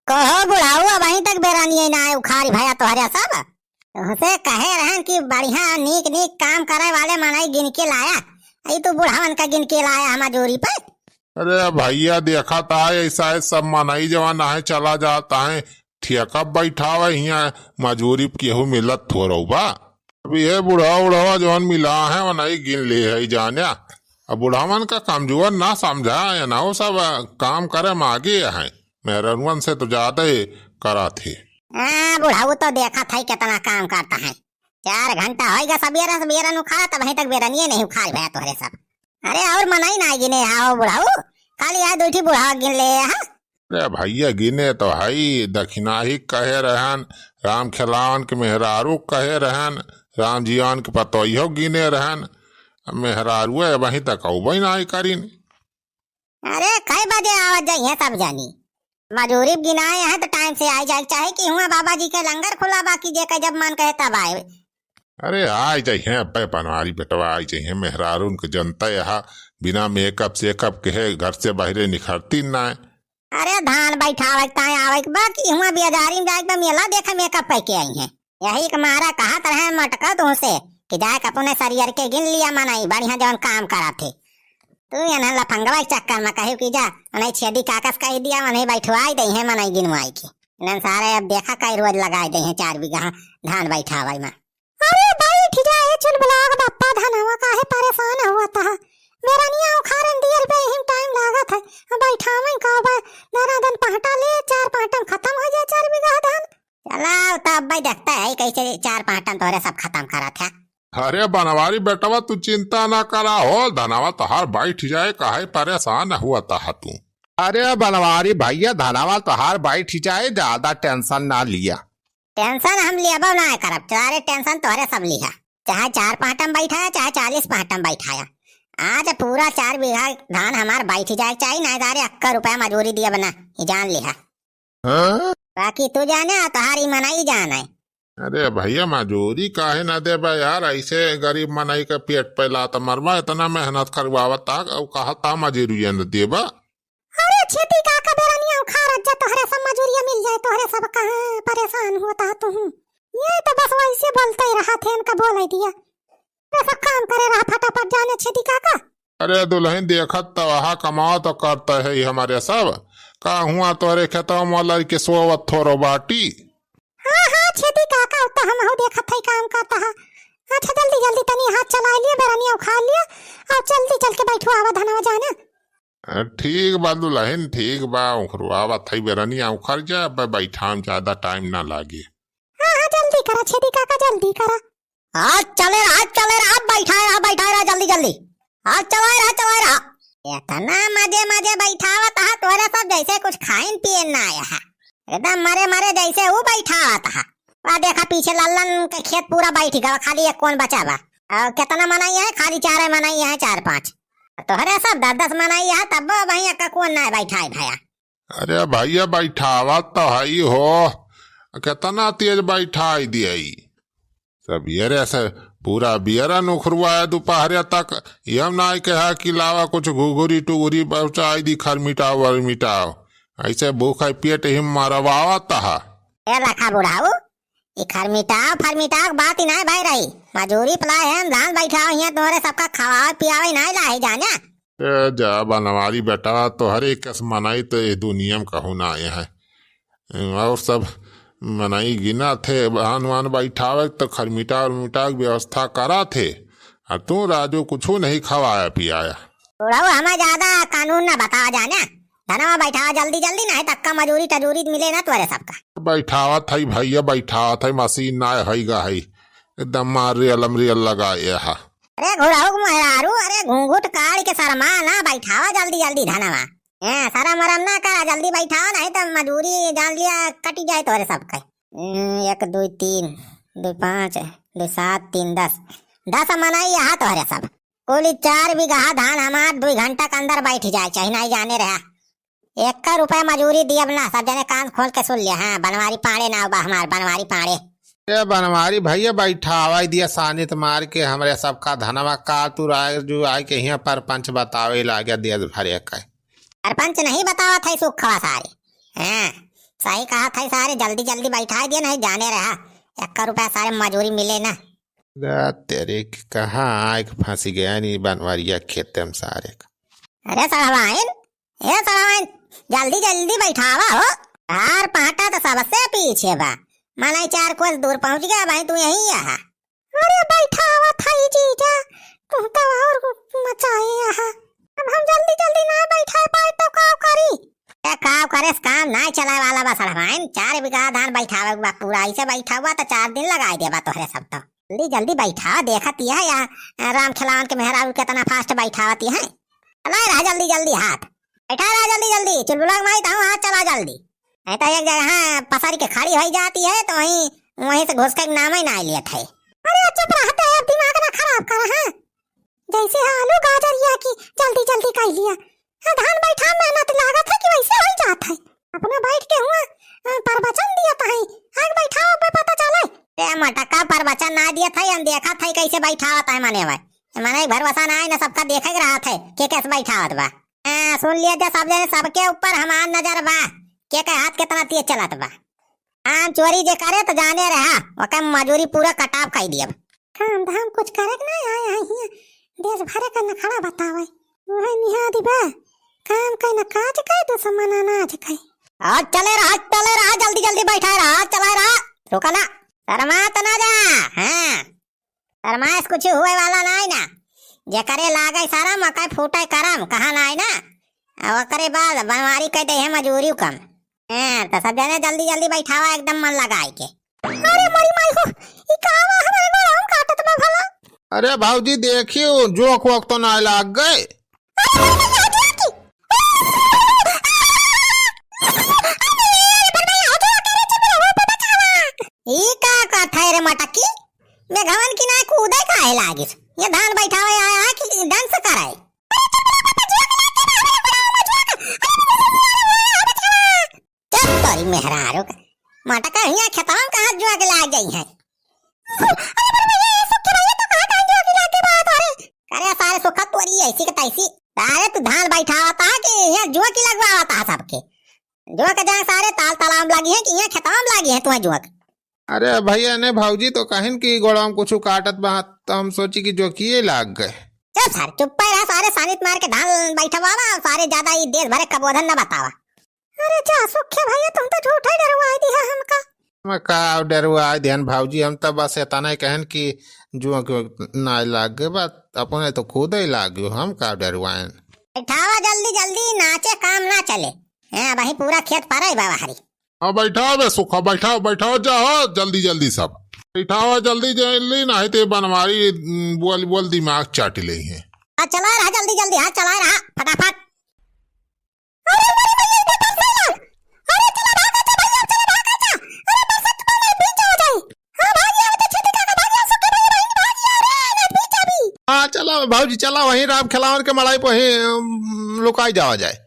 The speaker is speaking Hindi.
कहो बुढ़ाऊ अब वहीं तक बेरानी ना आए उखाड़ी भैया तोहरे सब तुमसे कहे रहन कि बढ़िया नीक नीक काम करे वाले मनाई गिन के लाया। आई तो बुढ़ावन का गिन के लाया हमार जोरी पर। अरे भैया देखा था ऐसा है सब मनाई जवान है चला जाता है ठेका बैठा हुआ यहाँ मजूरी केहू मिलत थोड़ा बा। अभी ये बुढ़ावा जवान मिला है वो नहीं गिन ले है जाने। अब बुढ़ावन का कमजोर ना समझा है ना वो सब काम करे मागे है मेहरवन से तो ज्यादा ही करा थे। बुढ़ाऊ तो देखा था कितना काम करता है। 4 घंटा होगा सबेरा सबेरा नु खा तब वहीं तक बेरनिए नहीं उखाड़ भैया तोहरे सब। अरे और मनाई ना गिने आओ बुढ़ाऊ खाली आ दूठी बुढ़ावा गिन ले। अरे भैया गिने तो हई दक्षिणा ही कहे रहन राम खिलावन के मेहरारू कहे रहन राम जियान के पतोइयो गिने रहन मेहरारू वहीं तक वही ना करीन। अरे कई बजे आवाज जाइए सब जानी मजूरी गिनाए हैं तो टाइम से आ जाए चाहे कि हुआ बाबा जी के लंगर खुला बाकी जे का जब मन कहे तब आए। अरे आई चाहिए पे पनवारी बेटवा आई चाहिए मेहरारू के जनता यहाँ बिना मेकअप सेकअप के घर से बाहर निखरती ना। अरे धान बैठावे ताए आवे बाकी हुआ बियादारी में जाके मेला देखे मेकअप पे के आई है। यही तुम्हारा कहा तरह मटका तुमसे कि जाए अपने सरियर के गिन लिया मनाई बढ़िया जौन काम करा थे तू यहाँ लफंगवा के चक्कर में कहे कि जा नहीं छेदी काकस कह दिया नहीं बैठवाई दे है मनाई गिनवाई के सारे अब देखा कई रोज लगाए दे 4 बीघा धान बैठावे में। अरे बैठ जाए चुलबुलाग बाप्पा धनवा काहे परेशान हुआ था मेरा निया उखाड़न दियल पे हिम टाइम लागत है बैठावे का बा दन पहटा ले 4 पाटन खत्म हो जाए 4 बीघा धान। चलाओ तब भाई देखता है कैसे 4 पाटन तोरे सब खत्म करा था। अरे बनवारी बेटवा तू चिंता ना करा हो धनावा तोहार बैठ जाए काहे परेशान हुआ था तू। अरे बनवारी भैया धनावा तोहार बैठ जाए ज्यादा टेंशन ना लिया। टेंशन हम लिया ना करब सारे टेंशन तोहरे सब लिया चाहे 4 पाटम बैठाया चाहे 40 पाटम बैठाया आज पूरा 4 बीघा धान हमार बैठ जाए चाहे ना 80 रुपया मजूरी दिया बना जान लिया। बाकी तू जाने तोहारी मनाई जाना है। अरे भैया मजूरी काहे ना दे यार ऐसे गरीब मनाई के पेट पे लाता मरवा इतना मेहनत करवावता कहता मजूरी न देबा। अरे खेती काका बेरानिया उखाड़ जा तोहरे सब मजूरिया मिल जाए तोहरे सब कहां परेशान होता तू। ये तो बस वैसे बोलते ही रहा थे इनका बोल दिया पैसा काम करे रहा फटाफट जाने खेती काका। अरे दुल्हन देखत तो वहा कमाओ तो करता है हमारे सब का हुआ तोरे खेतों मोलर के सोवत थोरो बाटी। हाँ खेती काका तो हम हो देखत है काम करता है। अच्छा जल्दी जल्दी तनी हाथ चला लिया बेरानिया उखाड़ लिया और जल्दी चल के बैठो आवा धनवा जाना। ठीक बा दुल्हन ठीक बा उखरुआवा थई बेरानिया उखड़ जा बैठा में ज्यादा टाइम ना लागे। हाँ जल्दी करा छेदी काका जल्दी करा। हाथ चले रहा बैठा रहा जल्दी जल्दी हाथ चला रहा इतना मजे मजे बैठावत है तोरे सब जैसे कुछ खाइन पियन ना आया है एकदम मरे जैसे वो बैठावत है। देखा पीछे लल्लन के खेत पूरा बैठ गया खाली एक कौन बचा बा और कितना मनाई है खाली 4 मनाई है 4-5 तोहरे सब 10-10 मनाई है तब भैया का कौन ना बैठा है भैया। अरे भैया बैठावत तो है हो कितना तेज बैठा दिया सब ये से पूरा बियरा नुखरुआ दोपहर तक यम ना कहा कि लावा कुछ घुघुरी टुगुरी पहुँचाई दी खर मिटाओ वर मिटाओ ऐसे भूख पेट हिम मारवावत है। रखा बुढ़ाऊ फरमिटाओ बात ही ना भाई रही मजूरी पलाए है धान बैठाओ यहाँ तोहरे सबका खवावे पियावे ना लाई जाना। जा बनवारी बेटा तो हर एक कस मनाई तो ये दुनिया में कहूँ ना आए हैं और सब मनाई गिना थे बहन वान बैठावे तो खरमिटा और मिटा व्यवस्था करा थे और तू राजू कुछ नहीं खवाया पियाया। हमें ज्यादा कानून ना बतावा जाना धनवा बैठावा जल्दी जल्दी नहीं तक्का मजूरी टजूरी मिले ना तोरे सबका। बैठावा था भैया बैठावा था मशीन ना है एकदम रियल लगाए है। अरे घुराऊ मेहरारू अरे घूंघट काढ़ के शर्मा ना बैठावा जल्दी जल्दी धनवा सारा मरम ना करा जल्दी बैठाओ नहीं तो मजूरी जान लिया कटी जाए तोरे सबका। 1 2 3 2 5 2 7 3 10 मनाई यहाँ तोरे सब कुल 4 बीघा धान हमार 2 घंटा के अंदर बैठ जाए चाहे नहीं जाने रहा 1 रुपया मजूरी दिया ना सब जने कान खोल के सुन लिया। हाँ बनवारी पाड़े ना बा हमार बनवारी पाड़े ये बनवारी भैया बैठावा दिया सानित मार के हमरे सबका धनवा का तू जो आए के यहाँ पर पंच बतावे ला गया देश भरे का सरपंच नहीं बतावा था सुखवा सारे। हाँ सही कहा था सारे, जल्दी जल्दी बैठा दिया, नहीं जाने रहा 1 रुपया सारे मजूरी मिले ना। तेरे की कहाँ आग फांसी गया नहीं बनवारिया खेते हम सारे का। अरे सड़वाइन, ए सड़वाइन, जल्दी जल्दी बैठावा हो, हार पाटा तो सबसे पीछे बा, माना 4 कोस दूर पहुंच गया भाई, तू यहीं यहाँ। अरे बैठावा था जीजा, तुम तो और मचाए यहाँ, अब हम जल्दी जल्दी ना बैठा पाए तो काव करी। काव करे काम ना चलाए वाला बा सड़वाइन, 4 बीघा धान बैठावे बा, पूरा ऐसे बैठा हुआ तो 4 दिन लगाए देबा तोहरे सब तो। जल्दी जल्दी बैठा, देखती है या राम खिलावन के मेहरारू कितना फास्ट बैठावती है। चला रहा जल्दी जल्दी हाथ, बैठा रहा जल्दी जल्दी, चुलबुला माई था हाथ चला जल्दी, नहीं तो एक जगह पसारी के खड़ी हो जाती है तो वहीं से घुस कर नाम ही ना लिया थे। अरे चुप रहते है, दिमाग ना खराब कर। हाँ जैसे आलू गाजर या की जल्दी जल्दी कर लिया, धान बैठा मेहनत लागत है कि वैसे हो जाता है, अपने बैठ के हुआ प्रवचन दिया था, आग बैठाओ पे पता चले। ते मटका प्रवचन ना दिया था, हम देखा था कैसे बैठावत है मने भाई, मने भरोसा ना है ना, सबका देखे रहा था के कैसे बैठावत बा। सुन लिया जा सब जने, सबके ऊपर हमार नजर बा, के हाथ कितना तेज चलत बा। आम चोरी जे करे तो जाने रहा ओके मजूरी पूरा कटाव कर दिया। काम धाम कुछ करे ना आया हिया, देश भरे का नखड़ा बतावे, वही निहा दिबा काम का न काज का तो समान अनाज का। और चले रहा जल्दी जल्दी बैठा रहा, चला रहा, रुका ना, शर्मा तो ना जा। हाँ शर्माइश कुछ हुए वाला ना है ना, जे करे लागे सारा मकई फूटे करम कहा ना है ना, और करे बाद बनवारी कहते हैं मजूरी कम। तो सब जने जल्दी जल्दी बैठावा एकदम मन लगाए के। अरे मरी माई हो, ई कावा हमारे गोड़ा हम काटत बा भला। अरे भाऊजी देखियो जोक वक्त तो ना लाग गए। रे मटकी मैं घवन की ना कूदे काहे लागिस, ये धान बैठावे आया है कि डांस कराए। चल तोरी मेहरारू मटका हिया खेतवा में कहां जुआ के लाग गई है। अरे सारे सुखा तोरी ऐसी के तैसी, सारे तू धान बैठावा था कि यहाँ जुआ की लगवावा था सबके, जुआ के जहाँ सारे ताल तालाब लगी है कि यहाँ खेतवा में लगी है तुम्हें जुआ। अरे भैया ने भाऊजी तो कहन की गोड़ा में कुछ काटत बा, तो हम सोची कि जो किए लाग गए। चुप सारे, चुप पे रहा, सारे सानित मार के धान बैठवावा, सारे ज्यादा ये देश भरे कबोधन न बतावा। अरे जा सुखे भैया, तुम तो झूठा डरवाई दिया हमका। मैं का डरवा ध्यान भाऊजी, हम तो बस इतना कहन की जो ना लाग गए, बात अपने तो खुद ही लाग गयो, हम का डरवाएं। बैठावा जल्दी जल्दी, नाचे काम ना चले, वही पूरा खेत पर बाबा हरी। हाँ बैठाओ बे सुखा, बैठाओ बैठाओ, जाओ जल्दी जल्दी सब बैठाओ, जल्दी जल्दी, नहीं तो बनवारी बोल बोल दिमाग चाट ले है। चला रहा जल्दी जल्दी, हाथ चला रहा फटाफट। हाँ चला भाऊजी चला, वहीं राम खिलावन के मड़ाई पे वहीं लुकाई जावा जाए।